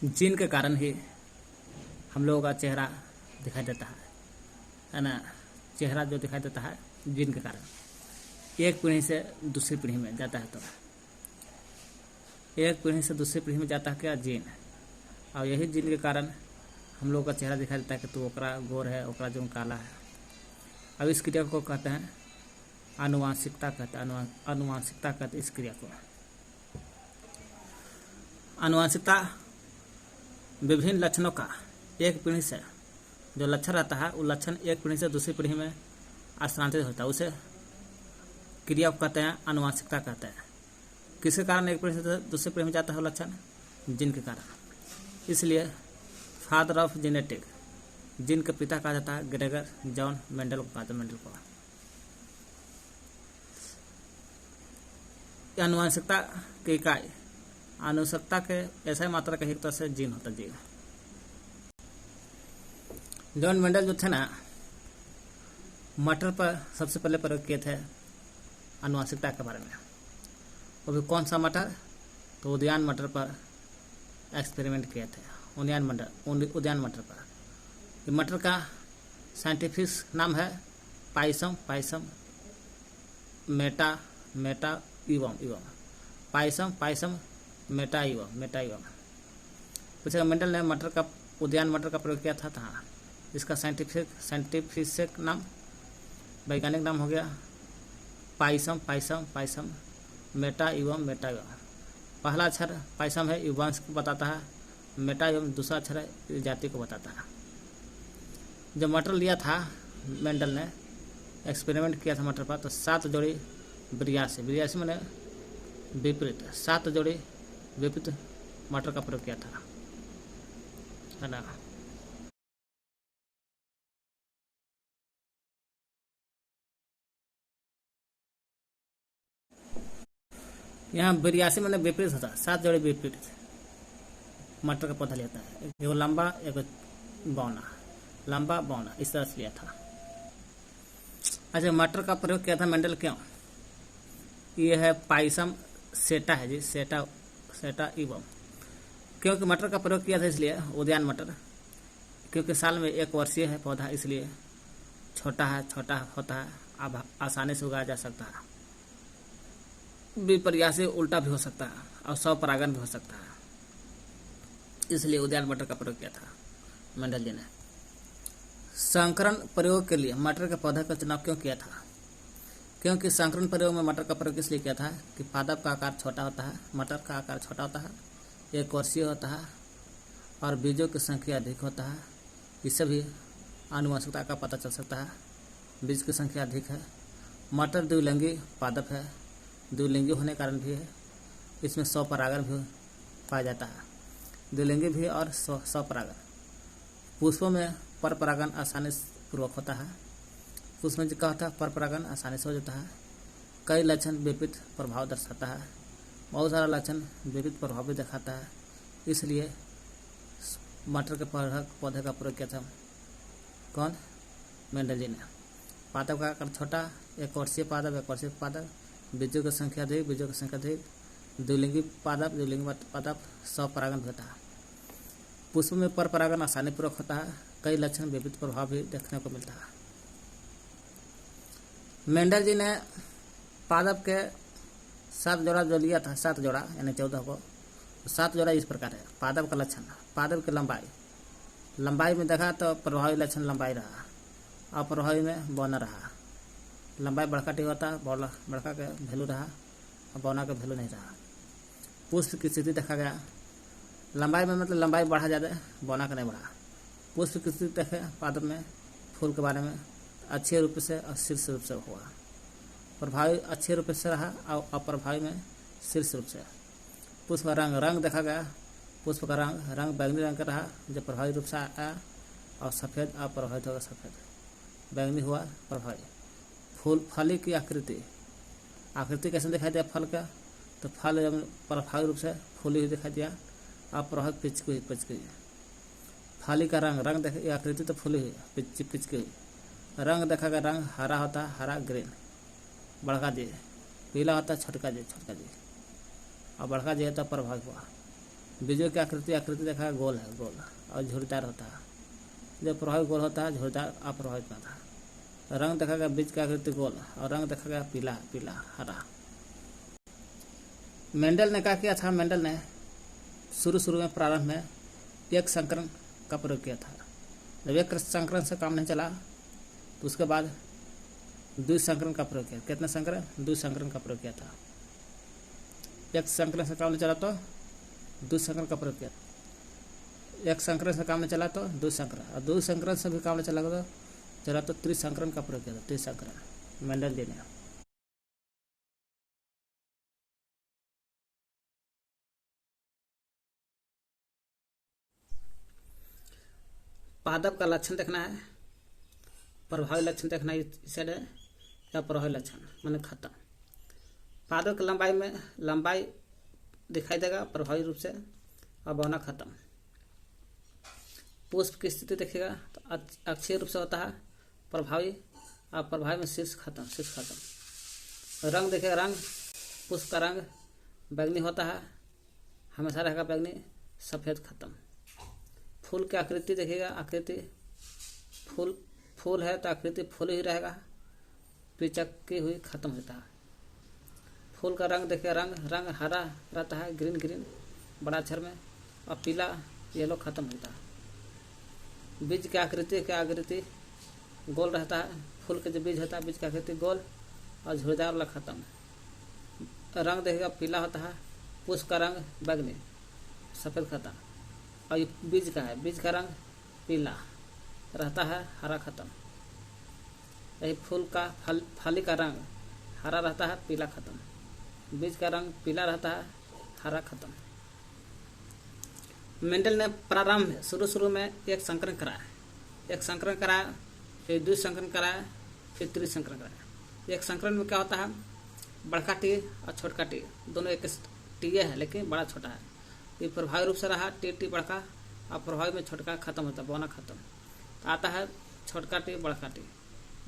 Gene के कारण ही हम लोगों का चेहरा दिखाई देता है ना। चेहरा जो दिखाई देता है जीन के कारण एक पीढ़ी से दूसरी पीढ़ी में जाता है, तो एक पीढ़ी से दूसरी पीढ़ी में जाता है क्या, जीन। और यही जीन के कारण हम लोगों का चेहरा दिखाई देता है कि तो ओकरा गोर है, ओकरा जो काला है। अब इस क्रिया को कहते हैं आनुवांशिकता, कहते हैं आनुवांशिकता कहते हैं इस क्रिया को। आनुवांशिकता विभिन्न लक्षणों का एक पीढ़ी से जो लक्षण रहता है वो लक्षण एक पीढ़ी से दूसरी पीढ़ी में स्थानांतरित होता है, उसे क्रिया को कहते हैं आनुवांशिकता कहते हैं। किसके कारण एक पीढ़ी से दूसरी पीढ़ी में जाता है वो लक्षण, जीन के कारण। इसलिए फादर ऑफ जेनेटिक, जीन के पिता कहा जाता है ग्रेगर जॉन मेंडल को, कहते हैं मेंडल को। आनुवांशिकता की इकाई, आनुवंशिकता के ऐसा मात्रा का एक तरह से जीन होता है, जीन। जॉन मेंडल जो थे ना, मटर पर सबसे पहले प्रयोग किए थे आनुवंशिकता के बारे में। वो भी कौन सा मटर, तो उद्यान मटर पर एक्सपेरिमेंट किए थे, उद्यान मटर पर। ये मटर का साइंटिफिक नाम है पाइसम मेटा इवम पाइसम मेटा इवम। पूछेगा मेंडल ने उद्यान मटर का प्रयोग किया था, हाँ। इसका साइंटिफिक नाम, वैज्ञानिक नाम हो गया पाइसम मेटा इवम। पहला अक्षर पाइसम है, युवांश को बताता है। मेटा एवं दूसरा अक्षर है, जाति को बताता है। जब मटर लिया था मेंडल ने, एक्सपेरिमेंट किया था मटर पर, तो 7 जोड़ी बिरियासी मैंने विपरीत, 7 जोड़ी विपरीत मटर का प्रयोग किया था, है ना। यहाँ बिरियासी मैंने विपरीत होता है, 7 जोड़ी विपरीत मटर का पौधा लेता है, एक लंबा एक बौना, लंबा बौना, इस तरह से लिया था। अच्छा, मटर का प्रयोग किया था मेंडल क्यों? ये है पाइसम सेटा है जी, सेटा इवम। क्योंकि मटर का प्रयोग किया था इसलिए, उद्यान मटर, क्योंकि साल में 1 वर्षीय है पौधा, इसलिए छोटा होता है, अब आसानी से उगाया जा सकता है। विपर्यासी उल्टा भी हो सकता है और स्वपरागण भी हो सकता है, इसलिए उद्यान मटर का प्रयोग किया था मेंडल जी ने। संकरण प्रयोग के लिए मटर के पौधे का चुनाव क्यों किया था? क्योंकि संकरण प्रयोग में मटर का प्रयोग इसलिए किया था कि पादप का आकार छोटा होता है, मटर का आकार छोटा होता है, 1 वर्षीय होता है और बीजों की संख्या अधिक होता है। इससे भी आनुवंशिकता का पता चल सकता है, बीज की संख्या अधिक है। मटर द्विलिंगी पादप है, द्विलिंगी होने के कारण भी है, इसमें स्वपरागण भी पाया जाता है, द्विलिंगी भी और स्वपरागण। पुष्पों में पर परागण आसानी पूर्वक होता है, पुष्प में क्या होता है, पर परागण आसानी से हो जाता है। कई लक्षण विपरीत प्रभाव दर्शाता है, बहुत सारा लक्षण विपरीत प्रभाव भी दिखाता है, इसलिए मटर के पौधे का प्रयोग किया था कौन, मेंडल जी ने। पादप का आकार छोटा, 1 वर्षीय पादप, बीजों की संख्या अधिक, द्विलिंगी पादप स्वपरागण होता है। पुष्प में पर परागण आसानी पूर्वक होता है, कई लक्षण विपरीत प्रभाव भी देखने को मिलता है। मेंडल जी ने पादप के 7 जोड़ा जो लिया था, 7 जोड़ा यानी 14 को, 7 जोड़ा इस प्रकार है। पादप का लक्षण, पादप की लंबाई में देखा तो प्रभावी लक्षण लंबाई रहा, अप्रभावी में बौना रहा। लंबाई बड़का टी होता है, बड़का का वैल्यू रहा और बौना का वैल्यू नहीं रहा। पुष्प की स्थिति देखा गया, लंबाई में मतलब लंबाई बढ़ा ज़्यादा, बौना का नहीं बढ़ा। पुष्प की स्थिति देखे पादप में, फूल के बारे में, अच्छे रूप से और शीर्ष रूप से हुआ। प्रभावी अच्छे रूप से रहा और अप्रभावी में शीर्ष रूप से। पुष्प का रंग देखा गया, पुष्प का रंग बैंगनी रंग का रहा जब प्रभावी रूप से आया, और सफ़ेद अप्रभावित होगा, सफ़ेद बैंगनी हुआ प्रभावी। फली की आकृति कैसे दिखाई दिया फल का, तो फल जब प्रभावी रूप से फूली हुई दिखाई दिया, अप्रभावित पिचकी हुई। फली का रंग देखे, आकृति तो फूली हुई, पिचकी हुई। रंग देखा गया, रंग हरा होता है, हरा ग्रीन, बड़का जी पीला होता है, छोटका जी, और बड़का जी है तो प्रभावित हुआ। बीजों की आकृति आकृति देखा गोल है, गोल और झुर्रीदार होता है। जब प्रभावित गोल होता है, झुर्रीदार अप्रभावित में था। रंग देखा गया बीज की आकृति गोल और रंग देखा गया पीला पीला हरा। मेंडल ने क्या किया था? मेंडल ने शुरू में प्रारंभ में एक संकरण का प्रयोग किया था। जब एक संकरण से काम नहीं चला तो उसके बाद द्विसंकरण का प्रयोग किया। कितने संकरण? द्विसंकरण का प्रयोग किया था। एक संकरण से काम नहीं चला तो द्विसंकरण का प्रयोग किया। एक संकरण से काम नहीं चला तो द्विसंकरण, और द्विसंकरण से भी काम नहीं चला तो त्रिसंकरण का प्रयोग किया था। त्रिसंकरण मेंडल जी ने। पादप का लक्षण देखना है, प्रभावी लक्षण देखना है इस साइड है, या प्रभावी लक्षण माने खत्म। पादप की लंबाई में लंबाई दिखाई देगा प्रभावी रूप से और बौना खत्म। पुष्प की स्थिति देखिएगा तो अक्षीय रूप से होता है प्रभावी, और प्रभावी में शीर्ष खत्म, शीर्ष खत्म। रंग देखिएगा, रंग पुष्प का रंग बैंगनी होता है, हमेशा रहेगा बैंगनी, सफ़ेद खत्म। फूल की आकृति देखिएगा, आकृति फूल है तो आकृति फूल ही रहेगा, पिचकी हुई खत्म होता है। फूल का रंग देखिए, रंग हरा रहता है, ग्रीन बड़ा अक्षर में, और पीला येलो खत्म होता है। बीज की आकृति गोल रहता है। फूल के जो बीज होता है बीज की आकृति गोल और झुर्रीदार वाला खत्म। रंग देखिएगा पीला होता है। पुष्प का रंग बैंगनी, सफ़ेद खत्म। और ये बीज का है, बीज का रंग पीला रहता है, हरा खत्म। यही फूल का फली का रंग हरा रहता है, पीला खत्म। बीज का रंग पीला रहता है, हरा खत्म। मेंडल ने प्रारंभ में शुरू में एक संकरण कराया, फिर द्विसंकरण कराया, फिर त्रिसंकरण कराया। एक संकरण में क्या होता है? बड़का टी और छोटका टी दोनों एक टी है लेकिन बड़ा छोटा है। ये प्रभावी रूप से रहा टी बड़का, और प्रभावी में छोटका खत्म होता है, बौना खत्म। तो आता है छोटका टी बड़का टी,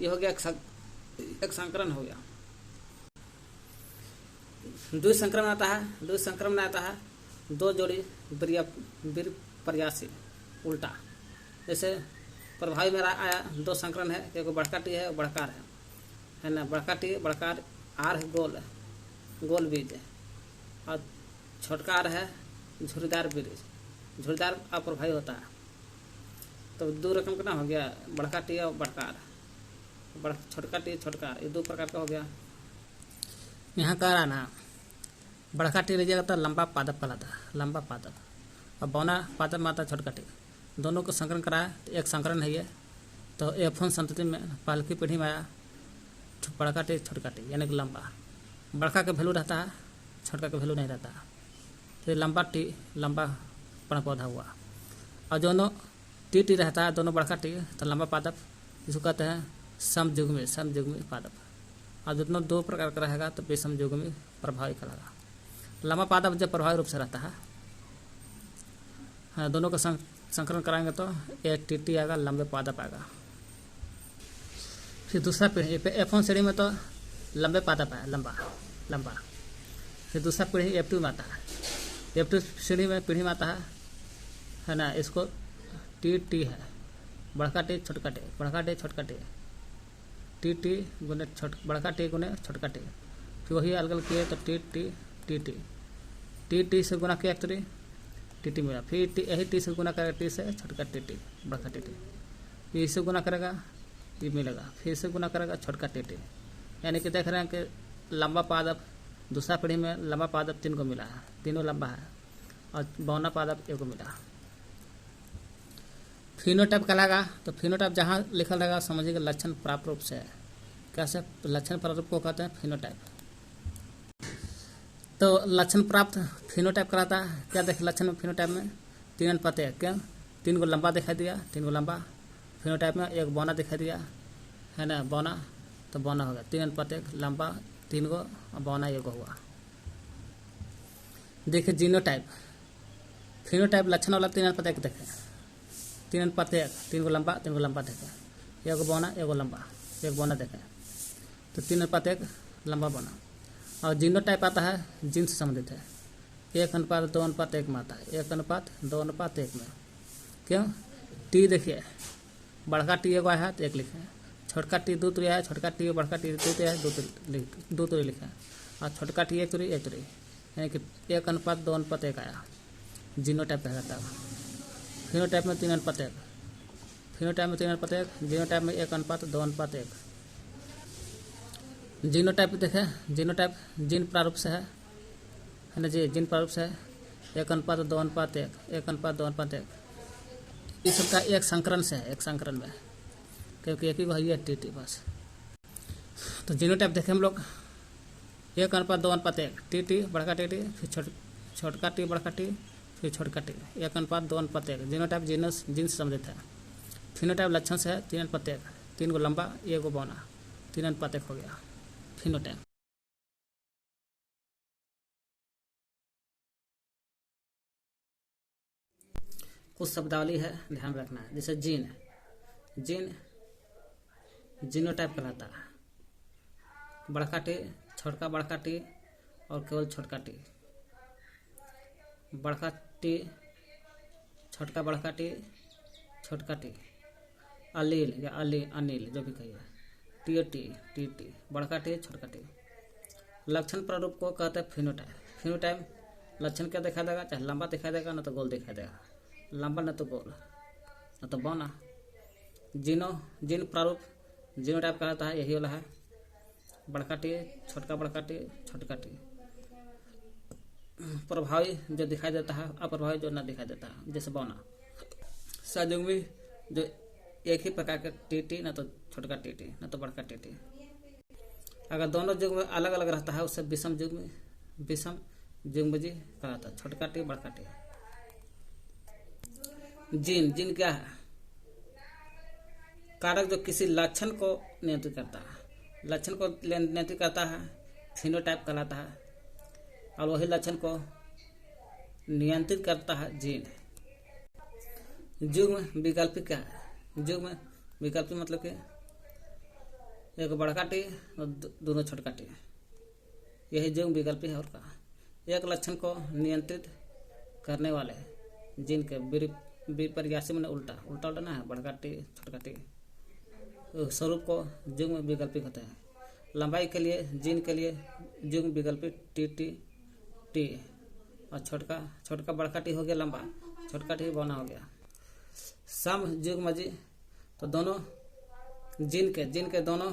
ये हो गया एक संकरण हो गया। द्विसंकरण में आता है दो जोड़ी प्रयासी उल्टा। जैसे प्रभावी में आया दो संकरण है, एक बड़का टी है, बड़कार है ना। बड़का टी बड़कार आर है, गोल बीज है, और छोटका आर है झुर्रीदार बीज। झुर्रीदार अप्रभावी होता है। तो दो रकम का ना हो गया, बड़का टी और बड़कार, छोटका टी छोटकार, ये दो प्रकार का हो गया। यहाँ कह रहा ना बड़का टी लीजिएगा तो लंबा पादप कहलाता है, लंबा पादप, और बौना पादप में आता है छोटका टी। दोनों को संकरण कराया तो एक संकरण है ये। तो F1 संतति में पहल की पीढ़ी में आया बड़का टी छोटका टी, यानी कि लंबा। बड़का का वैल्यू रहता है, छोटका का वैल्यू नहीं रहता है। तो लंबा टी लंबा पण पौधा हुआ। और दोनों टी रहता है, दोनों बड़का टी तो लंबा पादप, जिसको कहते हैं समयुग्मी पादप। और जितना दो प्रकार का रहेगा तो विषमयुग्मी प्रभावी कहलाएगा। लंबा पादप जब प्रभावी रूप से रहता है, हाँ, दोनों का संकरण कराएंगे तो एक टी आएगा, लंबे पादप आएगा। फिर दूसरा पीढ़ी F1 श्रेणी में तो लंबे पादप है, लंबा। फिर दूसरा पीढ़ी F2 में आता है। F2 श्रेणी में पीढ़ी में आता है ना। इसको टी है, बड़का टी छोटका टी, बड़का टी छोटका टी, टी गुने बड़का टी गुने छोटका टी। फिर वही अलग अलग किए तो टी से गुना किया टी मिला। फिर यही टी से गुना करेगा टी से छोटका टी, बड़का टी। फिर इससे गुना करेगा ये मिलेगा, फिर से गुना करेगा छोटका टी। यानी कि देख रहे हैं कि लंबा पादप दूसरा पीढ़ी में लंबा पादप 3 को मिला है, तीनों लंबा है, और बौना पादप 1 को मिला। फिनोटाइप कहलाएगा। तो फिनोटाइप जहाँ लिखल रहेगा समझिएगा लक्षण प्राप्त रूप से है। कैसे लक्षण प्राप्त रूप को कहते हैं? फिनोटाइप। तो लक्षण प्राप्त फिनोटाइप कराता है। क्या देखे लक्षण में? फिनोटाइप में 3 अनुपात 1, क्या 3 को लंबा दिखाई दिया, 3 को लंबा। फिनोटाइप में 1 बौना दिखाई दिया है ना, बौना, तो बौना हो गया 3 अनुपात 1, लंबा 3 को और बौना 1 हुआ। देखिए जीनोटाइप, फिनोटाइप लक्षण वाला 3 अनुपात 1 देखे, 3 अनुपात 1, 3 को लंबा देखे, 1 बौना 1 लंबा, 1 बौना देखे, तो 3 अनुपात 1 लंबा बौना। और जीनोटाइप आता है जीन से संबंधित है। 1:2:1 में आता है, 1:2:1 में। क्यों? टी देखिए, बड़का टी एगो आया है तो 1 लिखे हैं, छोटका टी 2 तुरी है, छोटका टी बड़का टी 2 तुरी है, 2 तुरी लिखे हैं, और छोटका टी 1 तुरी यानी कि 1:2:1 आया। जीनोटाइप कहलाता है। फिनोटाइप में 3:1, फिनोटाइप में 3:1, जीनोटाइप में 1:2:1। जीनोटाइप देखें, जीनोटाइप जीन प्रारूप से है ना जी, जीन प्रारूप से है 1:2:1, 1:2:1। इस सबका एक संकरण से है, एक संकरण में, क्योंकि एक ही वही है टी बस। तो जीनोटाइप देखें हम लोग 1:2:1, टी बड़का टी, फिर छोटका टी बड़का टी, फिर छोटका टी, 1:2:1। जीनोटाइप जीनस जीन्स संबंधित है। फिनोटाइप लक्षण से है 3:1, 3 गो लंबा 1 गो बौना, 3:1 हो गया फिनोटाइप। कुछ शब्दावली है, ध्यान रखना है। जैसे जीन, जीन जीनोटाइप कहलाता है। बड़का टी, छोटका बड़का टी और केवल छोटका टी, बड़का टी, छोटका बड़का टी, छोटका टी, अलील या अनिल जो भी कहिए, टी, बड़का टी, छोटका टी। लक्षण प्रारूप को कहते हैं फिनोटाइप। फिनोटाइप लक्षण क्या दिखा देगा? चाहे लंबा दिखाई देगा, न तो गोल दिखाई देगा, लंबा न तो गोल न तो बौना। जीन प्रारूप जीनोटाइप कहलाता है, यही वाला है, बड़का टी, छोटका बड़का टी, छोटका टी। प्रभावी जो दिखाई देता है, अप्रभावी जो न दिखाई देता है, जैसे बौना। सहयुग्मी जो एक ही प्रकार का टी, न तो छोटका टी, न तो बड़का टी। अगर दोनों युग्म अलग अलग रहता है, उससे विषम युग्मजी कहलाता है, छोटका टी बड़का टी। जीन क्या है? कारक जो किसी लक्षण को नियंत्रित करता है, लक्षण को नियंत्रित करता है, फिनोटाइप कहलाता है। और वही लक्षण को नियंत्रित करता है जीन। युग्म विकल्पी क्या है? युग्म विकल्पी मतलब कि एक बड़का टी और दोनों छोटका टी, यही युग्म विकल्पी है। और कहा एक लक्षण को नियंत्रित करने वाले जीन के विपर्यासी में उल्टा ना है, बड़का टी छोटका टी, स्वरूप को युग्म विकल्पी कहते हैं। लंबाई के लिए जीन के लिए युग्म विकल्पी टी और छोटका बड़का टी हो गया लंबा, छोटका टी बौना हो गया। सम युग्मजी तो दोनों जीन के दोनों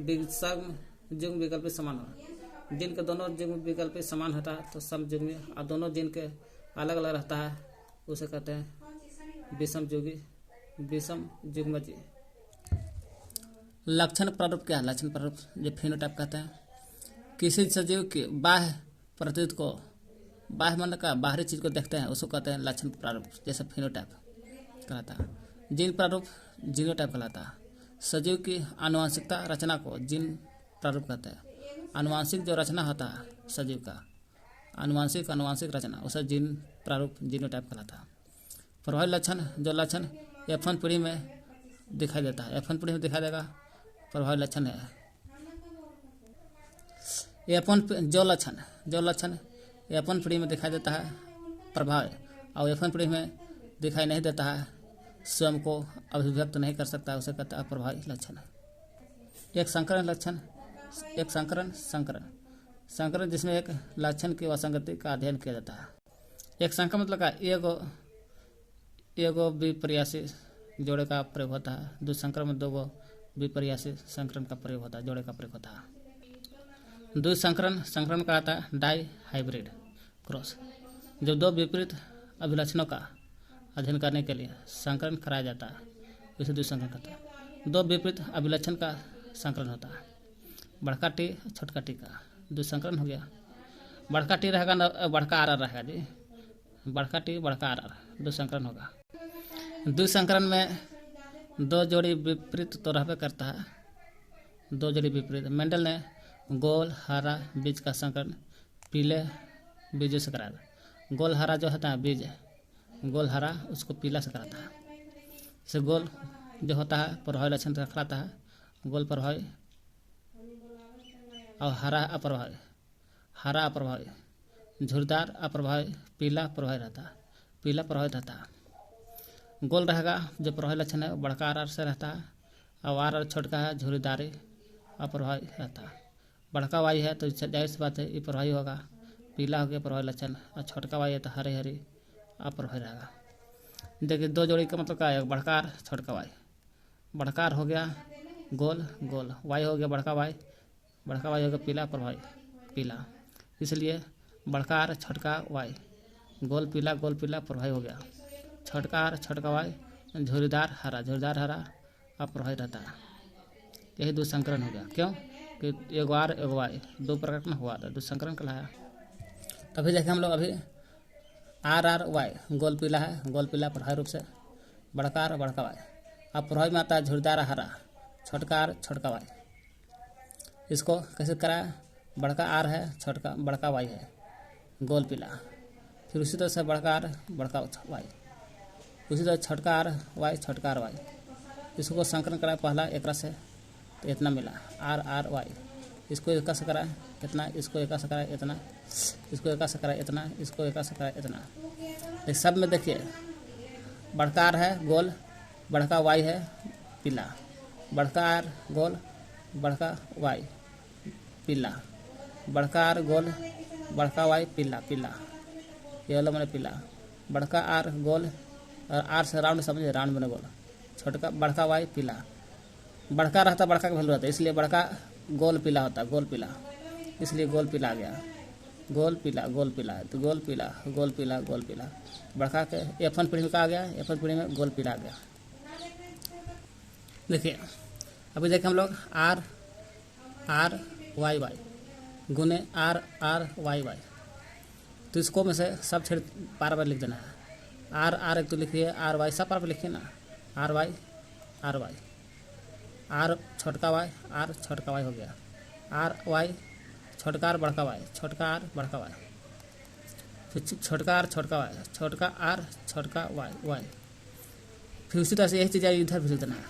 युग्म विकल्पी समान हो। जीन के दोनों युग्म विकल्पी समान होता है तो सम युग्मी, और दोनों जीन के अलग अलग रहता है उसे कहते हैं विषम युग्मजी। लक्षण प्रारूप क्या है? लक्षण प्रारूप जो फिनोटाइप कहते हैं, किसी सजीव के बाह्य प्रतीत को, बाह्य मन का बाहरी चीज को देखते हैं, उसको कहते हैं लक्षण प्रारूप, जैसे फिनोटाइप कहलाता है। जीन प्रारूप जीनोटाइप कहलाता है। सजीव की आनुवंशिकता रचना को जीन प्रारूप कहते हैं। आनुवंशिक जो रचना होता है सजीव का, आनुवंशिक रचना, उसे जीन प्रारूप जीनोटाइप कहलाता है। प्रभावी लक्षण जो लक्षण F1 पीढ़ी में दिखाई देता है, F1 पीढ़ी में दिखाई देगा, प्रभावी लक्षण है। F1 जो लक्षण F1 पीढ़ी में दिखाई देता है प्रभाव, और F1 पीढ़ी में दिखाई नहीं देता है, स्वयं को अभिव्यक्त नहीं कर सकता, उसे कहता है अप्रभावी लक्षण। एक संकरण लक्षण, एक संकरण जिसमें एक लक्षण की असंगति का अध्ययन किया जाता है। एक संकरण मतलब का एगो विपर्यासी जोड़े का प्रयोग होता है, दूसरे संकरण में 2 गो विपर्यासी संकरण का प्रयोग होता है, जोड़े का प्रयोग होता है। द्विसंकरण का आता है डाई हाइब्रिड क्रॉस, जब 2 विपरीत अभिलक्षणों का अध्ययन करने के लिए संकरण कराया जाता है, इसे द्विसंकरण कहता है। 2 विपरीत अभिलक्षण का संकरण होता है, बड़का टी छोटका टी का द्विसंकरण हो गया। बड़का टी रहेगा ना, बड़का आर रहेगा जी, बड़का टी बड़का आर द्विसंकरण होगा। द्विसंकरण में 2 जोड़ी विपरीत तो रहबे करता है, 2 जोड़ी विपरीत। मेंडल ने गोल हरा बीज का संकरण पीले बीजों से कराया। गोल हरा जो होता है बीज, गोल हरा उसको पीला से कराता है। जैसे गोल जो होता है प्रभावी लक्षण रखलाता है, गोल प्रभावी, और हरा अप्रभावी। झुर्रीदार अप्रभावी, पीला प्रभावी रहता, पीला प्रभावित रहता। गोल रहेगा जो प्रभावी लक्षण है बड़का आर से रहता है, और आर छोटका है झुर्रीदारी अप्रभावी रहता है। बड़का वाई है तो जाहिर सी बात है ये प्रभावी होगा, पीला हो गया प्रभावी लक्षण, और छोटका वाई है तो हरी हरी अप्रभावी रहेगा। देखिए दो जोड़ी का मतलब क्या है, बड़का आर छोटका वाई। बड़का आर हो गया गोल गोल, वाई हो गया बड़का वाई हो गया पीला प्रभावी पीला, इसलिए बड़का आर छोटका वाई गोल पीला प्रभावी हो गया। छोटका आर छोटका वाई झुर्रीदार हरा अप्रभावी रहता है। यही दो संकरण हो गया। क्यों कि एगो आर एगो वाई दो प्रकट में हुआ था, दो संकरण कहलाया। तभी देखें हम लोग अभी आर वाई गोल पीला प्रभावी रूप से, बड़का आर बड़का वाई। अब प्रभावी में आता है झुर्रीदार हरा, छोटका आर छोटका वाई। इसको कैसे कराए, बड़का आर है छोटका बड़का वाई है गोल पीला, फिर उसी तरह से बड़का आर बड़का वाई, उसी तरह छोटका आर वाई छोटका आर वाई। इसको संकलन कराए पहला एक से तो इतना मिला आर वाई। इसको एक से कराए इतना, इसको एक से कराए इतना, इसको एक से कराए इतना, इसको एक से कराए इतना। इस सब में देखिए बड़का आर है गोल, बड़का वाई है पीला, बड़का आर गोल बड़का वाई पीला, बड़का आर गोल बड़का वाई पीला ये वाला मैंने पीला, बड़का आर गोल और आर से राउंड समझे राउंड बने गोल, छोटका बड़का वाई पीला। बड़का रहता बड़का का वैल्यू रहता है, इसलिए बड़का गोल पीला होता गोल पीला, इसलिए गोल पीला आ गया गोल पीला तो गोल पीला। बड़का के F1 पीढ़ी में क्या आ गया, F1 पीढ़ी में गोल पीला आ गया। देखिए अभी देखें हम लोग आर वाई गुने आर वाई, तो इसको में से सब छेड़ पार पर लिख देना है। आर एक तो लिखिए, आर वाई सब पार पर लिखिए ना, आर वाई आर छोटका वाई हो गया, आर वाई छोटका आर बड़का वाई, छोटका आर बड़का वाई, फिर छोटका आर छोटका वाई, छोटका आर छोटका वाई। फिर उसी तरह से यही चीज़ इधर भी लिख देना है,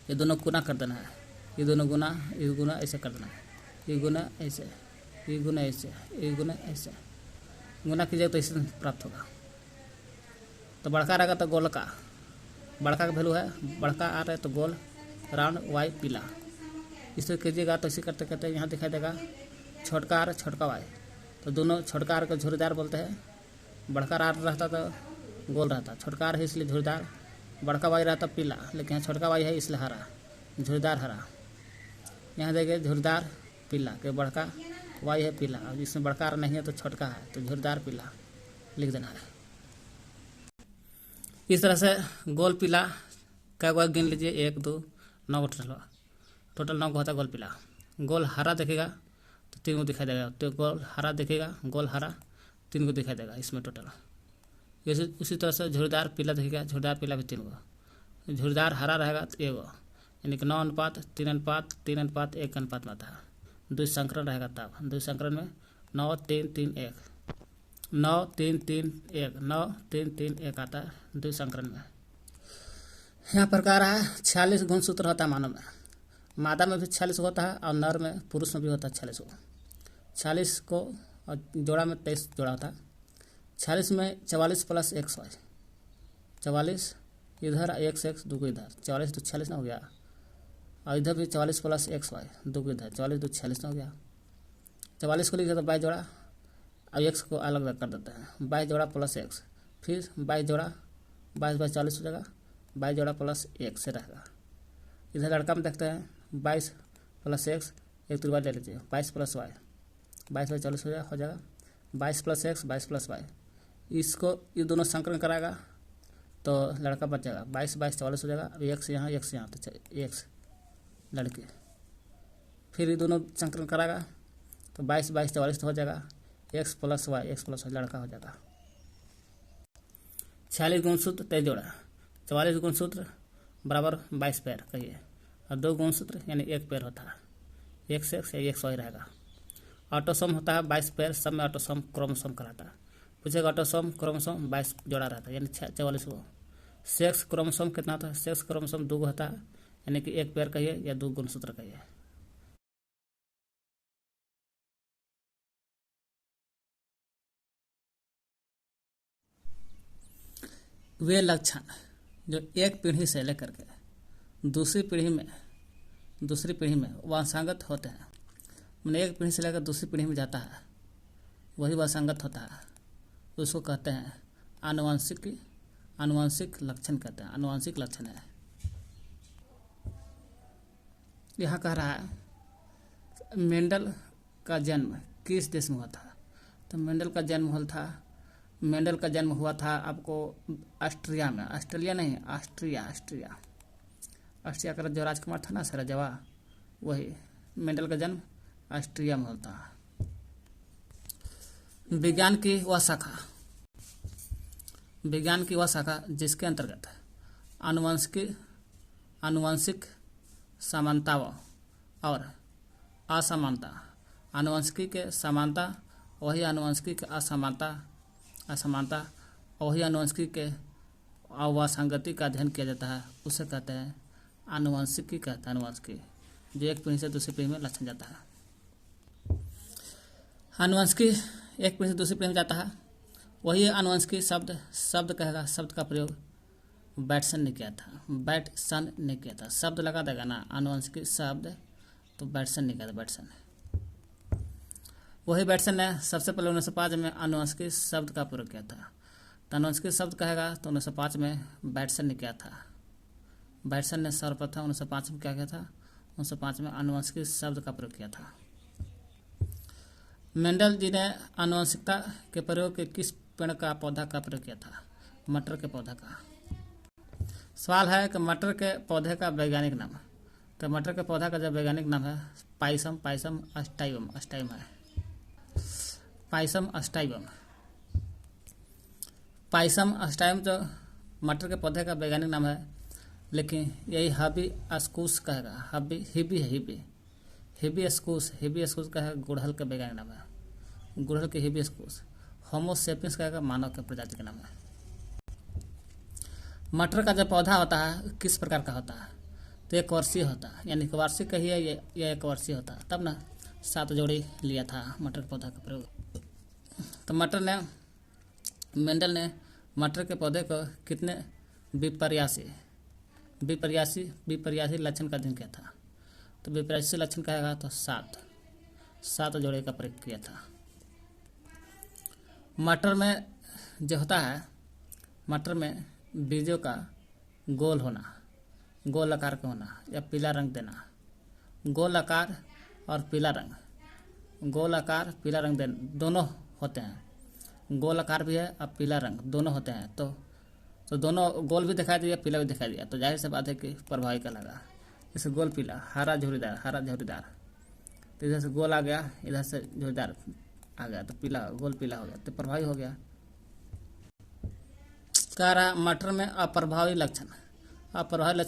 ये दोनों गुना कर देना है, ये दोनों गुना ऐसे कर देना है, ये गुना ऐसे, ये गुना ऐसे, ये गुना ऐसे, गुना कीजिएगा तो इससे प्राप्त होगा। तो बड़का रहेगा तो गोल का, बड़का का वैल्यू है बड़का आर है तो गोल राउंड वाई पीला, इसे कीजिएगा तो इसे करते करते यहाँ दिखाई देगा छोटका आर छोटका वाई, तो दोनों छोटका आर को झुर्रीदार बोलते हैं। बड़का आर रहता तो गोल रहता, छोटका आर है इसलिए झुर्रीदार, बड़का वाई रहता पीला, लेकिन यहाँ छोटका वाई है इसलिए हरा, झुर्रीदार हरा। यहाँ देखिए झुर्रीदार पीला कि बड़का वाई है पीला, और जिसमें बड़का आर नहीं है तो छोटका है, तो झुर्रीदार पीला लिख देना है। इस तरह से गोल पीला कई बार गिन लीजिए, 1 2 9 टोटल 9 होता है गोल पीला। गोल हरा देखेगा तो 3 को दिखाई देगा, तो गोल हरा देखेगा गोल हरा 3 को दिखाई देगा इसमें टोटल। जैसे उसी तरह से झुर्रीदार पीला देखेगा, झुर्रीदार पीला भी 3 को, झुर्रीदार हरा रहेगा तो 1 को, यानी कि 9 अनुपात 3 अनुपात 3 अनुपात 1 अनुपात में आता है। 2 संकरण रहेगा तब 2 संकरण में 9 3 3 1 9 3 3 1 9 3 3 1 आता है 2 संकरण में। यहाँ प्रकार है 46 गुणसूत्र होता है मानव में, मादा में भी 46 होता है और नर में पुरुष में भी होता है 46 को। 46 को और जोड़ा में 23 जोड़ा होता है। 46 में 44 प्लस 1 100, 44 इधर 1 से 1 2 को इधर, 44 तो 46 ना हो गया, और इधर भी 44 प्लस 1 100 2 को इधर, 44 तो 46 ना हो गया। 44 को लिख देते 22 जोड़ा और x को अलग अलग कर देते हैं, 22 जोड़ा प्लस x, फिर 22 जोड़ा 22 बाई 40 हो जाएगा, 22 जोड़ा प्लस 1 से रहेगा। इधर लड़का में देखते हैं 22 प्लस x, एक तो ले लीजिए 22 प्लस y, 22 बाई 40 हो जाएगा, 22 प्लस x 22 प्लस y। इसको ये दोनों संकलन कराएगा तो लड़का बच जाएगा, 22 22 44 हो जाएगा, अब x यहाँ तो x लड़के, फिर ये दोनों संकलन कराएगा तो 22 22 44 तो हो जाएगा, x प्लस y लड़का हो जाएगा। 46 गुणसूत्र 23 जोड़ा, 44 गुणसूत्र बराबर 22 पैर कहिए, और 2 गुणसूत्र यानी 1 पैर होता है, x x या x y रहेगा। ऑटोसोम होता है 22 पैर, सब में ऑटोसोम क्रोमोसोम कराता है। पूछेगा ऑटोसोम क्रोमोसोम 22 जोड़ा रहता है यानी 44 को। सेक्स क्रोमोसोम कितना होता है, सेक्स क्रोमोसोम 2 होता है, यानी कि 1 पैर कहिए या 2 गुणसूत्र कहिए। वे लक्षण जो एक पीढ़ी से लेकर के दूसरी पीढ़ी में वंशागत होते हैं, मैंने एक पीढ़ी से लेकर दूसरी पीढ़ी में जाता है, वही वंशागत होता है, उसको कहते हैं आनुवंशिक लक्षण कहते हैं, आनुवंशिक लक्षण है। यहाँ कह रहा है मेंडल का जन्म किस देश में हुआ था? तो मेंडल का जन्म हुआ था आपको ऑस्ट्रिया में, ऑस्ट्रेलिया नहीं, ऑस्ट्रिया का जो राजकुमार था ना सराजवा, वही मेंडल का जन्म ऑस्ट्रिया में होता है। विज्ञान की वह शाखा जिसके अंतर्गत आनुवंशिक समानता और असमानता, आनुवंशिकी के समानता वही आनुवंशिकी के असमानता वही आनुवंशिकी के अवसंगति का अध्ययन किया जाता है, उसे कहते हैं आनुवंशिकी कहते हैं। आनुवंशिकी जो एक पीढ़ी से दूसरी पीढ़ी में लक्षण जाता है। आनुवंशिकी एक पीढ़ी से दूसरी पीढ़ी में जाता है, वही आनुवंशिकी शब्द कहेगा। शब्द का प्रयोग बैटसन ने किया था। शब्द लगा देगा ना आनुवंशिकी शब्द, तो बैटसन ने किया था। वही बैटसन ने सबसे पहले 1905 में आनुवंशिकी शब्द का प्रयोग किया था। तो आनुवंशिकी शब्द कहेगा तो 1905 में बैटसन ने किया था। बैटसन ने सर्वप्रथम 1905 में क्या किया था? 1905 में आनुवंशिकी शब्द का प्रयोग किया था। मेंडल जी ने आनुवंशिकता के प्रयोग के किस पेड़ का पौधा का प्रयोग किया था? मटर के पौधा का। सवाल है कि मटर के पौधे का वैज्ञानिक नाम। तो मटर के पौधा का जो वैज्ञानिक नाम है पाइसम अस्टाइवम है। पाइसम अस्टाइवम जो मटर के पौधे का वैज्ञानिक नाम है, लेकिन यही हिबिस्कुस कहेगा। हिबिस्कुस का है गुड़हल का वैज्ञानिक नाम है। गुड़हल के हिबिस्कुस। होमो सेपियंस कहेगा मानव के प्रजाति का नाम है। मटर का जो पौधा होता है किस प्रकार का होता है? तो एक वर्षीय होता है, यानी कि वार्षिक कहिए ये एक वर्षीय होता है। तब ना 7 जोड़ी लिया था मटर के पौधा का प्रयोग। तो मेंडल ने मटर के पौधे को कितने विपर्यासी लक्षण का अध्ययन किया था? तो विपर्यासी लक्षण कहेगा तो 7 जोड़े का प्रयोग किया था। मटर में जो होता है, मटर में बीजों का गोल आकार का होना या पीला रंग देना। गोल आकार और पीला रंग दोनों होते हैं। गोल आकार भी है और पीला रंग दोनों होते हैं। तो दोनों गोल भी दिखाई दिया, पीला भी दिखाई दिया, तो जाहिर सी बात है कि प्रभावी का लगा। जैसे गोल पीला, हरा झुरीदार। तो इधर से गोल आ गया, इधर से झुरीदार आ गया, तो गोल पीला हो गया, तो प्रभावी हो गया। कह रहा मटर में अप्रभावी लक्षण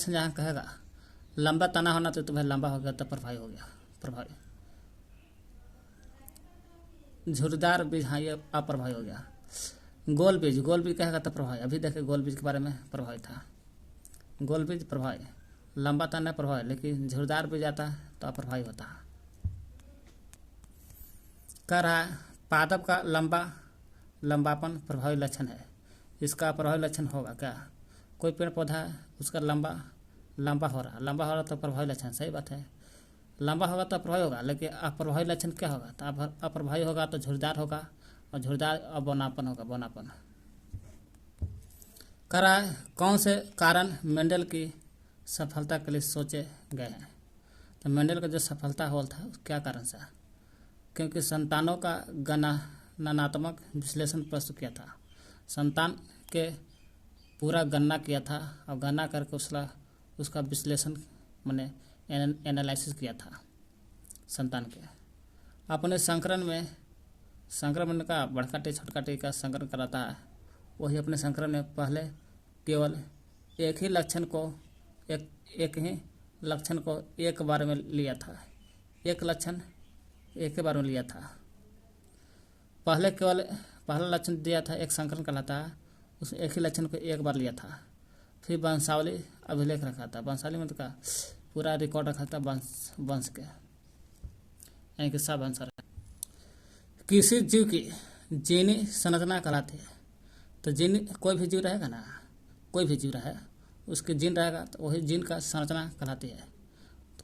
जहाँ कहेगा लंबा तना होना, तो भाई लंबा हो गया तो प्रभावी हो गया। प्रभावी झुरीदार बीज, हाँ ये अप्रभावी हो गया। गोल बीज कहेगा तो प्रभावी। अभी देखे गोल बीज के बारे में प्रभावी था। गोल बीज प्रभावी, लंबा तना प्रभावी, लेकिन झुरीदार बीज आता है तो अप्रभावी होता है। कह रहा है पादप का लंबापन प्रभावी लक्षण है। इसका प्रभावी लक्षण होगा क्या? कोई पेड़ पौधा है उसका लंबा हो रहा तो प्रभावी लक्षण, सही बात है। लंबा होगा तो प्रभावी होगा, लेकिन अप्रभावी लक्षण क्या होगा? तो अप्रभावी होगा तो झुरीदार होगा, और झुरीदार और बौनापन होगा, बौनापन। कह रहा है कौन से कारण मेंडल की सफलता के लिए सोचे गए हैं? तो मेंडल का जो सफलता हुआ था क्या कारण से? क्योंकि संतानों का गणनात्मक विश्लेषण प्रस्तुत किया था। संतान के पूरा गणना किया था और गणना करके उसका विश्लेषण माने एनालिसिस किया था संतान के। अपने संकरण का बड़का टी छोटका टी का संकरण कराता है, वही अपने संकरण में पहले केवल एक ही लक्षण को एक बार में लिया था। एक लक्षण एक ही बार में लिया था। पहला लक्षण दिया था, एक संकरण कहलाता है, उसमें एक ही लक्षण को एक बार लिया था। फिर वंशावली अभिलेख रखा था। वंशावली मतलब का पूरा रिकॉर्ड रखा था वंश के, यानी कि सब वंश। किसी जीव की जीनी संरचना कहलाती है। तो जीनी कोई भी जीव रहेगा ना, कोई भी जीव रहा है उसके जीन रहेगा तो वही जीन का संरचना कहलाती है।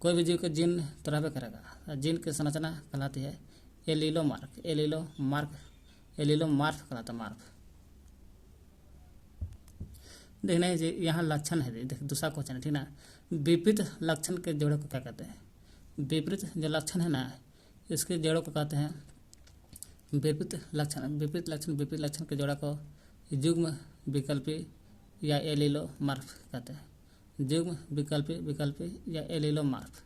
कोई भी जीव के जीन तो रहबे करेगा, जीन की संरचना कहलाती है एलीलोमार्फ। एलीलोमार्फ कहलाता मार्फ। देखना जी यहाँ लक्षण है, देख दूसरा क्वेश्चन है ठीक ना। विपरीत लक्षण के जोड़े को क्या कहते हैं? विपरीत जो लक्षण है ना इसके जोड़ों को कहते हैं विपरीत लक्षण। विपरीत लक्षण के जोड़ा को युग्म विकल्पी या एलीलोमार्फ कहते हैं। युग्म विकल्पी या एलीलोमार्फ।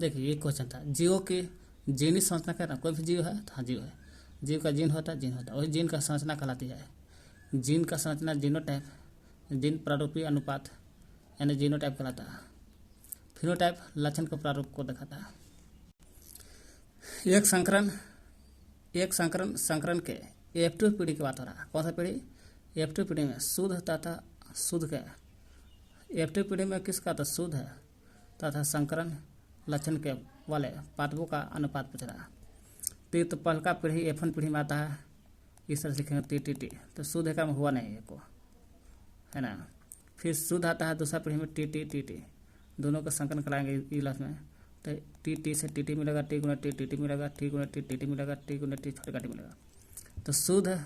देखिए ये क्वेश्चन था, जीवों की जीनी संरचना कहना। कोई भी जीव है तो हाँ जीव है, जीव का जीन होता है वही जीन का संरचना कहलाती है। जीन का संरचना जीनोटाइप, जीन प्रारूपीय अनुपात यानी जीनोटाइप कहलाता है। फिनोटाइप लक्षण के प्रारूप को दिखाता है। एक संकरण के F2 पीढ़ी की बात हो रहा है। कौन सा पीढ़ी? F2 पीढ़ी में शुद्ध तथा शुद्ध के F2 पीढ़ी में किसका तो शुद्ध है तथा संकरण लक्षण के वाले पादपों का अनुपात पूछ रहा है। तो पहला पीढ़ी F1 पीढ़ी में आता है, इस तरह से लिखेंगे TTT, तो शुद्ध का हुआ नहीं है को, है ना। फिर शुद्ध आता है दूसरा पीढ़ी में TT, दोनों का संकलन कराएंगे इलाज में, तो TT से TT मिलेगा, T गुना T TT मिलेगा, T गुना T TT मिलेगा, T गुना T छोटे काटी मिलेगा। तो शुद्ध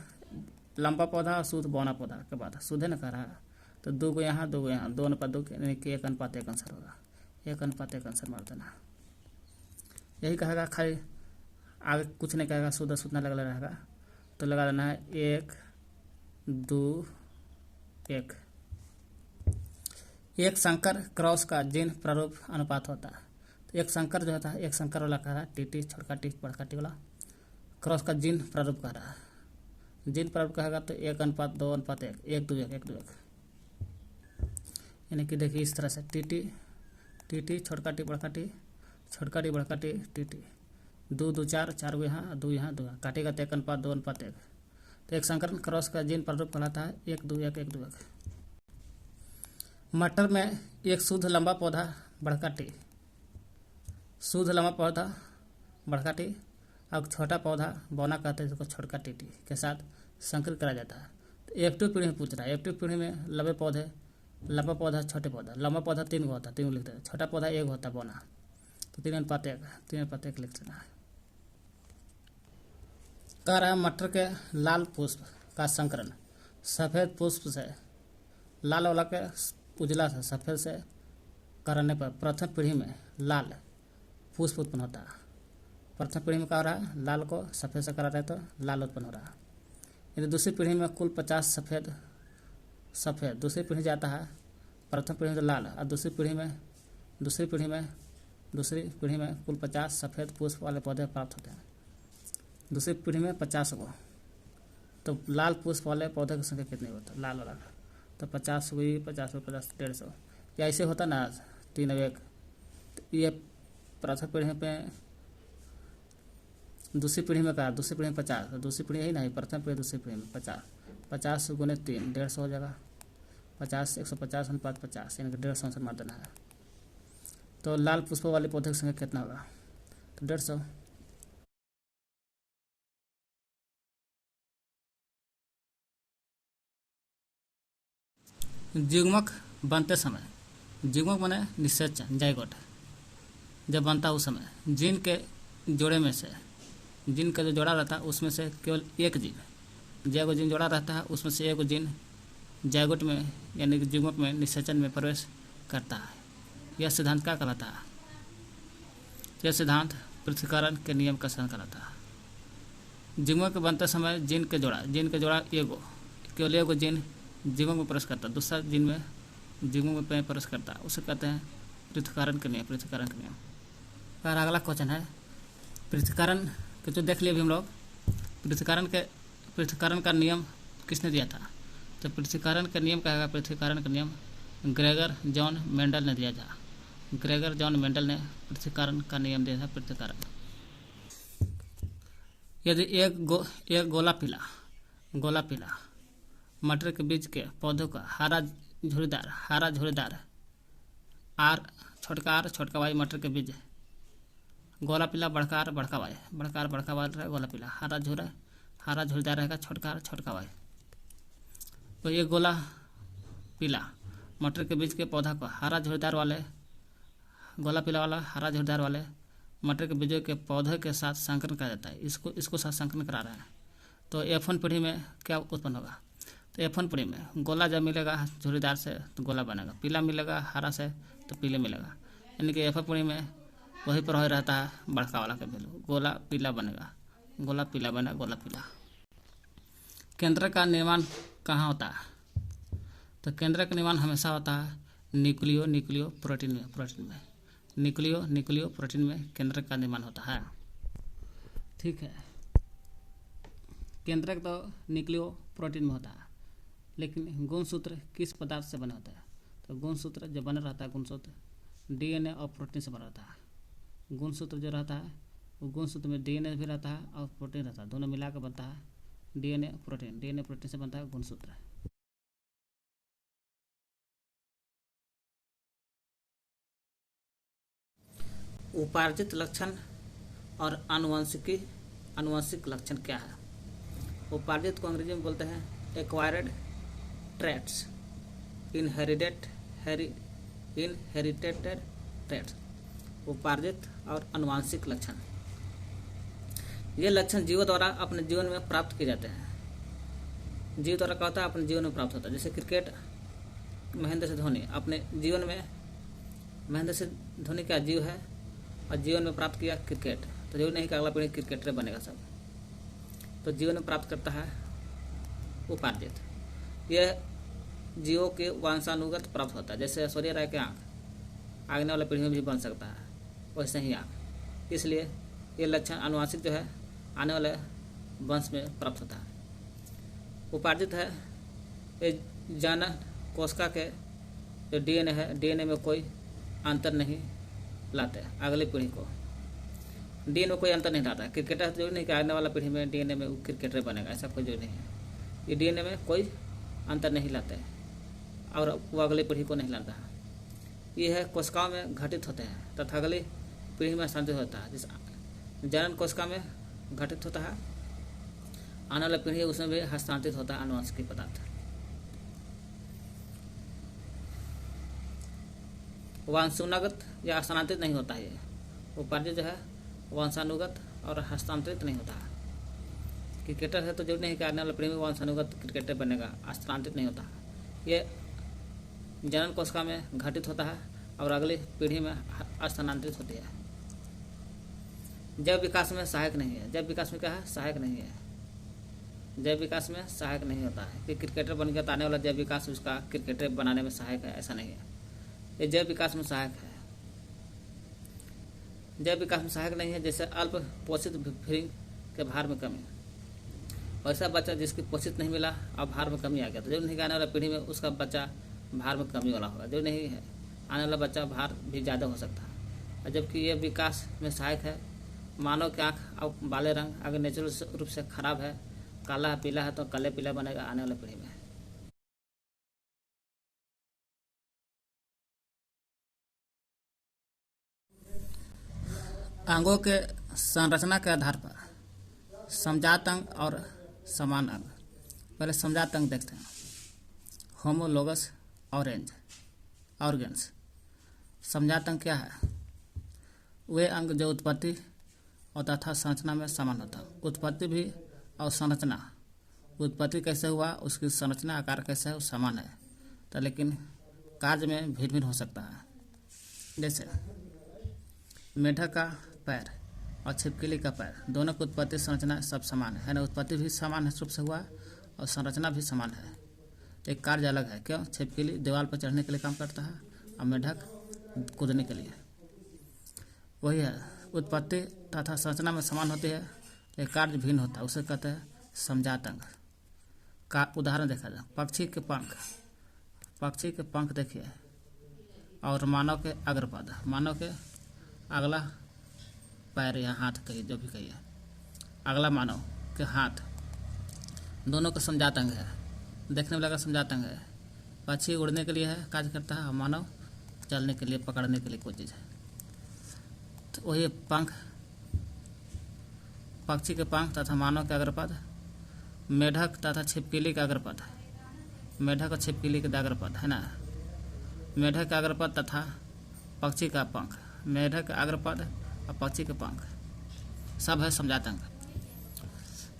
लंबा पौधा और शुद्ध बौना पौधा के बाद शुद्ध है ना कह रहा है, तो 2 को यहाँ 2 को यहाँ, 2 अनुपात 2 यानी कि 1 अनुपात 1 आंसर होगा। 1 अनुपात 1 आंसर मार देना। यही कहेगा, खाली आगे कुछ नहीं कहेगा, शुद्ध शुद्ध अलग अलग रहेगा, तो लगा देना है 1 2 1। एक संकर क्रॉस का जीन प्रारूप अनुपात होता है। तो एक संकर जो होता है, एक संकर वाला कह रहा है TT छोटका T बड़का T वाला, क्रॉस का जीन प्रारूप कह रहा है। जीन प्रारूप कहेगा तो 1 अनुपात 2 अनुपात 1, 1 2 1 1 2 1, यानी कि देखिए इस तरह से TT छोटका T बड़का T छोटका T बड़का T TT 2 2 4 4 को यहाँ 2 यहाँ 2 काटेगा तो 1 अनुपात 2 अनुपात 1। तो एक संकरण क्रॉस का जीन प्रारूप कहलाता है 1 2 1 1 2 1। मटर में एक शुद्ध लंबा पौधा बड़का T, शुद्ध लंबा पौधा बड़का T और छोटा पौधा बौना कहते हैं, इसको छोटका TT के साथ संकरित करा जाता है। तो F2 पीढ़ी में पूछ रहा है। F2 पीढ़ी में लंबा पौधा छोटे पौधा, लंबा पौधा 3 को होता है, 3 लिखते हैं, छोटा पौधा 1 होता है बौना, तो 3 अनुपात 1 लिख देना है। कह रहा है मटर के लाल पुष्प का संकरण सफ़ेद पुष्प से, लाल वाला के उजला से सफ़ेद से कराने पर प्रथम पीढ़ी में लाल पुष्प उत्पन्न होता है। प्रथम पीढ़ी में क्या हो रहा है, लाल को सफ़ेद से करा रहे तो लाल उत्पन्न हो रहा है। यदि दूसरी पीढ़ी में कुल 50 सफ़ेद दूसरी पीढ़ी जाता है, प्रथम पीढ़ी में तो लाल और दूसरी पीढ़ी में कुल 50 सफ़ेद पुष्प वाले पौधे प्राप्त होते हैं। दूसरी पीढ़ी में 50 को, तो लाल पुष्प वाले पौधे की संख्या कितनी होता है लाल वाला का, तो 50 हुई 50 150 या ऐसे होता ना 3 और 1। तो ये प्रथम पीढ़ी में, दूसरी पीढ़ी में कहा दूसरी पीढ़ी में 50, तो दूसरी पीढ़ी ही नहीं, प्रथम पीढ़ी दूसरी पीढ़ी में 50 गुने 3 150 हो जाएगा। 50 150 अनुपात 50 यानी कि 150 आंसर मार देना है। तो लाल पुष्प वाले पौधे की संख्या कितना होगा, तो 150। युग्मक बनते समय, युग्मक माने निषेचन जाइगोट, जब बनता उस समय जीन के जोड़े में से, जीन का जो जोड़ा रहता है उसमें से केवल एक जीन, जैगो जीन जोड़ा रहता है उसमें से एक जीन जाइगोट में यानी कि युग्मक में निषेचन में प्रवेश करता है। यह सिद्धांत क्या कहलाता है? यह सिद्धांत पृथक्करण के नियम का संचालन कराता है। युग्मक के बनते समय जीन के जोड़ा एगो, केवल एगो जीन युग्मक में प्रवेश करता है, दूसरा जीन में युग्मक में प्रवेश करता है, उसे कहते हैं पृथक्करण के नियम। और अगला क्वेश्चन है पृथक्करण के, जो देख लिए अभी हम लोग, पृथक्करण का नियम किसने दिया था? तो पृथक्करण का नियम कहेगा, पृथक्करण का नियम ग्रेगर जॉन मेंडल ने दिया था। ग्रेगर जॉन मेंडल ने पृथक्करण का नियम दिया था। पृथक्करण, यदि एक गोला पीला मटर के बीज के पौधों का हरा झुरीदार आर छोटका वाई मटर के बीज, गोला पीला बड़का वाई गोला पीला, हरा झुरीदार रहेगा छोटका वाई। तो ये गोला पीला मटर के बीज के पौधा को हरा झुर्रीदार वाले, गोला पीला वाला हरा झुर्रीदार वाले मटर के बीजों के पौधे के साथ संकरण करा जाता है। इसको साथ संकरण करा रहे हैं। तो F1 पीढ़ी में क्या उत्पन्न होगा? तो F1 पीढ़ी में गोला जब मिलेगा झुर्रीदार से तो गोला बनेगा, पीला मिलेगा हरा से तो पीले मिलेगा, यानी कि F1 पीढ़ी में वही पर रहता है बड़का वाला का वैल्यू, गोला पीला बनेगा, गोला पीला बनेगा, गोला पीला। केंद्र का निर्माण कहाँ होता है? तो केंद्र का निर्माण हमेशा होता है न्यूक्लियो प्रोटीन में न्यूक्लियो प्रोटीन में केंद्र का निर्माण होता है। ठीक है, केंद्रक तो न्यूक्लियो प्रोटीन में होता है, लेकिन गुणसूत्र किस पदार्थ से बने होते हैं? तो गुणसूत्र जो बना रहता है, गुणसूत्र DNA और प्रोटीन से बना रहता है। गुणसूत्र जो रहता है वो गुणसूत्र में DNA भी रहता है और प्रोटीन रहता है, दोनों मिलाकर बनता है DNA प्रोटीन से बनता है गुणसूत्र। उपार्जित लक्षण और आनुवंशिक लक्षण क्या है? उपार्जित को अंग्रेजी में बोलते हैं एक्वायर्ड ट्रेट्स, इनहेरिटेड ट्रेट्स। उपार्जित और आनुवंशिक लक्षण, ये लक्षण जीवों द्वारा अपने जीवन में प्राप्त किए जाते हैं। जीव द्वारा क्या होता है? अपने जीवन में प्राप्त होता है। जैसे क्रिकेट महेंद्र सिंह धोनी अपने जीवन में, महेंद्र सिंह धोनी का जीव है और जीवन में प्राप्त किया क्रिकेट, तो जरूरी नहीं कि अगला पीढ़ी क्रिकेटर बनेगा सब, तो जीवन में प्राप्त करता है उपार्जित। यह जीवों के वंशानुगत प्राप्त होता है। जैसे ऐश्वर्या राय के आँख आगने वाला पीढ़ी में भी बन सकता है, वैसे ही आँख। इसलिए ये लक्षण आनुवंशिक जो है आने वाले वंश में प्राप्त होता है। उपार्जित है ये जनन कोशिका के जो DNA है, DNA में कोई अंतर नहीं लाते अगली पीढ़ी को, DNA में कोई अंतर नहीं लाता है। क्रिकेटर जो नहीं कि आने वाला पीढ़ी में DNA में वो क्रिकेटर बनेगा, ऐसा कोई जो नहीं है। ये DNA में कोई अंतर नहीं लाते और वो अगली पीढ़ी को नहीं लाता है। ये है कोशिकाओं में घटित होते हैं तथा अगली पीढ़ी में हस्तांतरित होता है। जिस जनन कोशिका में घटित होता है, आने वाला पीढ़ी उसमें भी हस्तांतरित होता है आनुवंशिक पदार्थ। वंशानुगत या हस्तांतरित नहीं होता है। ये उपार्जित जो है वंशानुगत और हस्तांतरित नहीं होता है। क्रिकेटर है तो जरूरी नहीं कि आने वाला पीढ़ी में वंशानुगत क्रिकेटर बनेगा, हस्तांतरित नहीं होता है। ये जनन कोशिका में घटित होता है और अगली पीढ़ी में हस्तांतरित होती है। जैव विकास में सहायक नहीं है। जैव विकास में क्या है? सहायक नहीं है। जैव विकास में सहायक नहीं होता है कि क्रिकेटर बन गया तो आने वाला जैव विकास उसका क्रिकेटर बनाने में सहायक है, ऐसा नहीं है। ये जैव विकास में सहायक है। जैव विकास में सहायक नहीं है। जैसे अल्प पोषित भ्रूण के भार में कमी, वैसा बच्चा जिसकी पोषित नहीं मिला और भार में कमी आ गया, तो जरूर नहीं कि आने वाला पीढ़ी में उसका बच्चा भार में कमी वाला होगा, जरूर नहीं है। आने वाला बच्चा भार भी ज़्यादा हो सकता है। और जबकि ये विकास में सहायक है। मानव की आँख और बाले रंग अगर नेचुरल रूप से खराब है, काला है पीला है, तो काले पीला बनेगा आने वाले पीढ़ी में। अंगों के संरचना के आधार पर समजात अंग और समान अंग। पहले समजात अंग देखते हैं। Homologous organs. समजात अंग क्या है? वे अंग जो उत्पत्ति और तथा संरचना में समान होता है। उत्पत्ति भी और संरचना, उत्पत्ति कैसे हुआ, उसकी संरचना आकार कैसे है, वो समान है, तो लेकिन कार्य में भिन्न भिन्न हो सकता है। जैसे मेढक का पैर और छिपकली का पैर, दोनों की उत्पत्ति संरचना सब समान है ना। उत्पत्ति भी समान रूप से हुआ और संरचना भी समान है, एक कार्य अलग है। क्यों? छिपकली दीवार पर चढ़ने के लिए काम करता है और मेढक कूदने के लिए। वही है, उत्पत्ति तथा संरचना में समान होती है लेकिन कार्य भिन्न होता है, उसे कहते हैं समजात अंग का। उदाहरण देखा जाए, पक्षी के पंख देखिए और मानव के अग्रपद, मानव के अगला पैर या हाथ कहिए, जो भी कहिए, अगला मानव के हाथ, दोनों का समजात अंग है। देखने में लगा समजात अंग है। पक्षी उड़ने के लिए है, कार्य करता है, और मानव चलने के लिए, पकड़ने के लिए कोई चीज़ है। तो वही पंख, पक्षी के पंख तथा मानव के अग्रपद, मेढक तथा छिपकली का अग्रपद, मेढक और छिपकली के अग्रपद है ना, मेढक का अग्रपद तथा पक्षी का पंख, मेढक का अग्रपद और पक्षी के पंख सब है समजात अंग।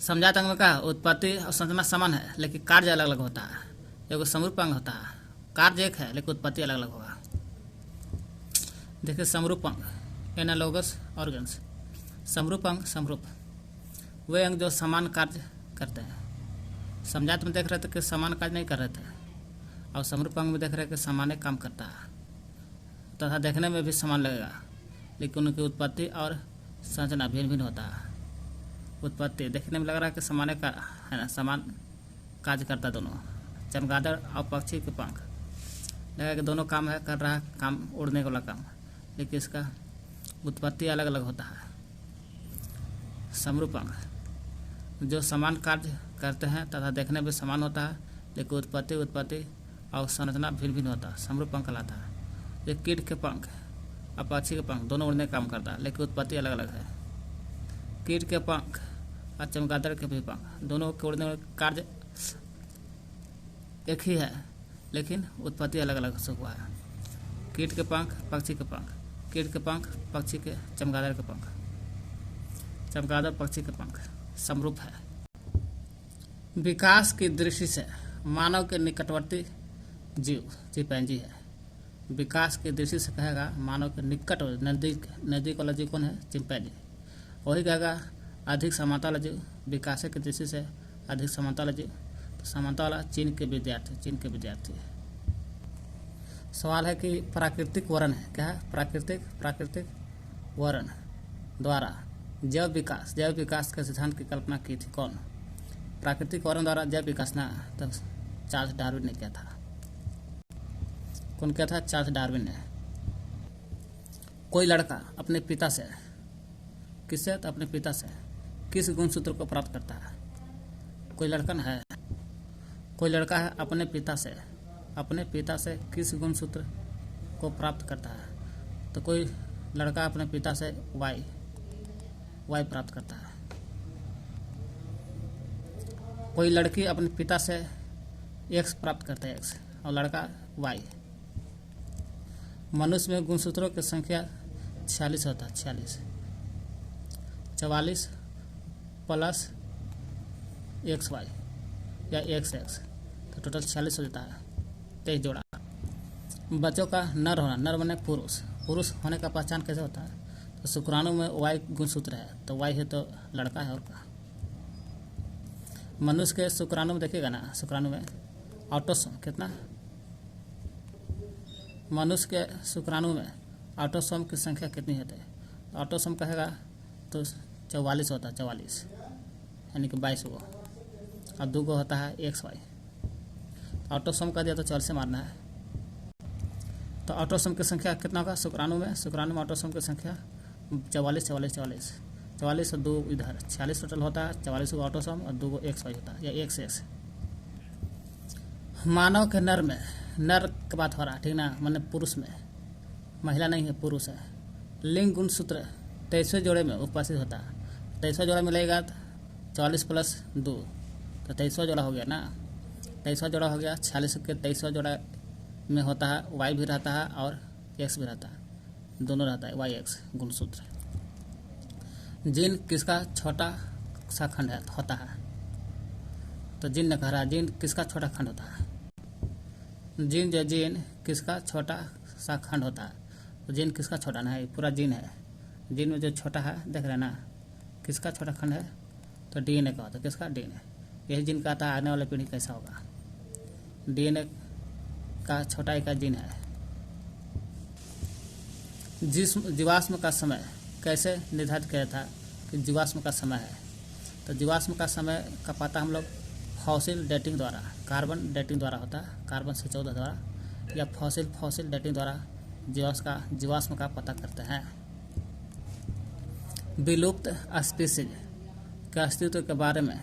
समजात अंग में क्या उत्पत्ति और संरचना समान है लेकिन कार्य अलग अलग होता है। एगो समरूप अंग होता है, कार्य एक है लेकिन उत्पत्ति अलग अलग होगा। देखिए समरूप अंग, एनालोगस ऑर्गन्स। समरूप अंग, समरूप वे अंग जो समान कार्य करते हैं। समजात में देख रहे थे कि समान कार्य नहीं कर रहे थे, और समरूप अंग में देख रहे हैं कि समान काम करता है तथा देखने में भी समान लगेगा, लेकिन उनकी उत्पत्ति और संरचना भिन्न भिन्न होता है। उत्पत्ति देखने में लग रहा है कि समान का है ना, समान कार्य करता दोनों। चमगादड़ और पक्षी के पंख लगा कि दोनों काम है, कर रहा है काम, उड़ने वाला काम, लेकिन इसका उत्पत्ति अलग अलग होता है। समरूप अंग जो समान कार्य करते हैं तथा देखने में समान होता है, लेकिन उत्पत्ति और संरचना भिन्न भिन्न होता है, समरूप अंग कहलाता है। ये कीट के पंख और पक्षी के पंख दोनों उड़ने का काम करता है, लेकिन उत्पत्ति अलग अलग है। कीट के पंख और चमगादड़ के भी पंख दोनों के उड़ने का कार्य एक ही है, लेकिन उत्पत्ति अलग अलग से हुआ है। कीट के पंख, पक्षी के पंख, कीट के पंख, पक्षी के, चमगादड़ के पंख, चमगादड़ पक्षी के पंख समरूप है। विकास की दृष्टि से मानव के निकटवर्ती जीव चिंपैंजी है। विकास की दृष्टि से कहेगा मानव के निकट नजदीक वाला जीव कौन है? चिंपैंजी। वही कहेगा अधिक समानता वाला जीव, विकास की दृष्टि से अधिक समानता वाला जीव, तो समानता वाला चीन के विद्यार्थी। सवाल है कि प्राकृतिक वर्ण है, क्या है? प्राकृतिक वर्ण द्वारा जैव विकास के सिद्धांत की कल्पना की थी कौन? प्राकृतिक वर्ण द्वारा जैव विकास ना, तब चार्ल्स डार्विन ने किया था। कौन किया था? चार्ल्स डार्विन ने। कोई लड़का अपने पिता से, किससे? तो अपने पिता से किस गुणसूत्र को प्राप्त करता है? कोई लड़का है, कोई लड़का है अपने पिता से किस गुणसूत्र को प्राप्त करता है? तो कोई लड़का अपने पिता से वाई प्राप्त करता है। कोई लड़की अपने पिता से एक्स प्राप्त करता है, एक्स, और लड़का वाई। मनुष्य में गुणसूत्रों की संख्या 46 होता है, 44 प्लस एक्स वाई या एक्स, तो टोटल 46 हो जाता है, 23 जोड़ा। बच्चों का नर होना, नर बने पुरुष होने का पहचान कैसे होता है? तो शुक्राणु में वाई गुणसूत्र है, तो वाई है तो लड़का है और का। मनुष्य के शुक्राणु में देखिएगा ना, शुक्राणु में ऑटोसोम कितना? मनुष्य के शुक्राणु में ऑटोसोम की संख्या कितनी होती है? ऑटोसोम कहेगा तो 44 होता है, 44 यानी कि 22 गो, और 2 गो होता है एक्स वाई। ऑटोसोम का दिया तो 4 से मारना है। तो ऑटोसोम की संख्या कितना होगा? शुक्राणु में ऑटोसोम की संख्या 44 और 2 इधर 46 टोटल होता है। 44 गो ऑटोसोम और 2 गो एक्स वाई होता है, या एक्स। मानव के नर में, नर की बात हो रहा है, ठीक ना, माने पुरुष में, महिला नहीं है, पुरुष है। लिंग गुणसूत्र 23वें जोड़े में उपस्थित होता है। 23वां जोड़ा मिलेगा 44 प्लस 2, तो 23वां जोड़ा हो गया ना, 23वां जोड़ा हो गया। 46 के 23वां जोड़ा में होता है वाई भी रहता है और एक्स भी रहता है, दोनों रहता है, वाई एक्स गुणसूत्र। जीन किसका छोटा सा खंड होता है? तो जीन ने कह रहा है जीन किसका छोटा खंड होता है? जीन किसका छोटा सा खंड होता है? तो जीन किसका छोटा ना है, पूरा जीन है। जीन में जो छोटा है देख रहे हैं ना, किसका छोटा खंड है? तो डीएनए का होता है। किसका? डीएनए। यही जीन कहता है आने वाला पीढ़ी कैसा होगा। डीएनए का छोटा इकाई जीन है। जीवाश्म का समय कैसे निर्धारित किया था कि जीवाश्म का समय है? तो जीवाश्म का समय का पता हम लोग फॉसिल डेटिंग द्वारा, कार्बन डेटिंग द्वारा होता है, कार्बन से 14 द्वारा, या फॉसिल डेटिंग द्वारा जीवाश्म का पता करते हैं। विलुप्त स्पीसीज के अस्तित्व के बारे में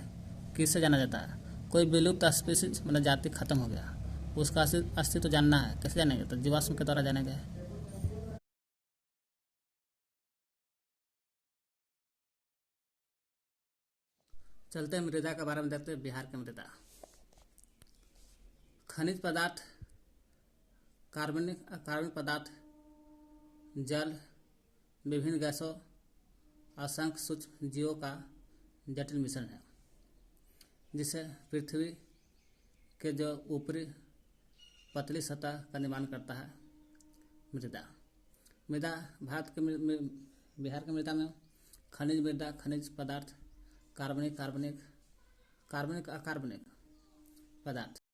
किससे जाना जाता है? कोई विलुप्त स्पीसीज मतलब जाति खत्म हो गया, उसका अस्तित्व जानना है, कैसे जानेंगे? तो जीवाश्म के द्वारा जानेंगे। चलते हैं मृदा के बारे में देखते हैं। बिहार की मृदा खनिज पदार्थ, कार्बनिक पदार्थ, जल, विभिन्न गैसों, असंख्य सूक्ष्म जीवों का जटिल मिश्रण है, जिसे पृथ्वी के जो ऊपरी पतली सतह का निर्माण करता है मृदा। मृदा बिहार की मृदा में खनिज मृदा, खनिज पदार्थ, कार्बनिक अकार्बनिक पदार्थ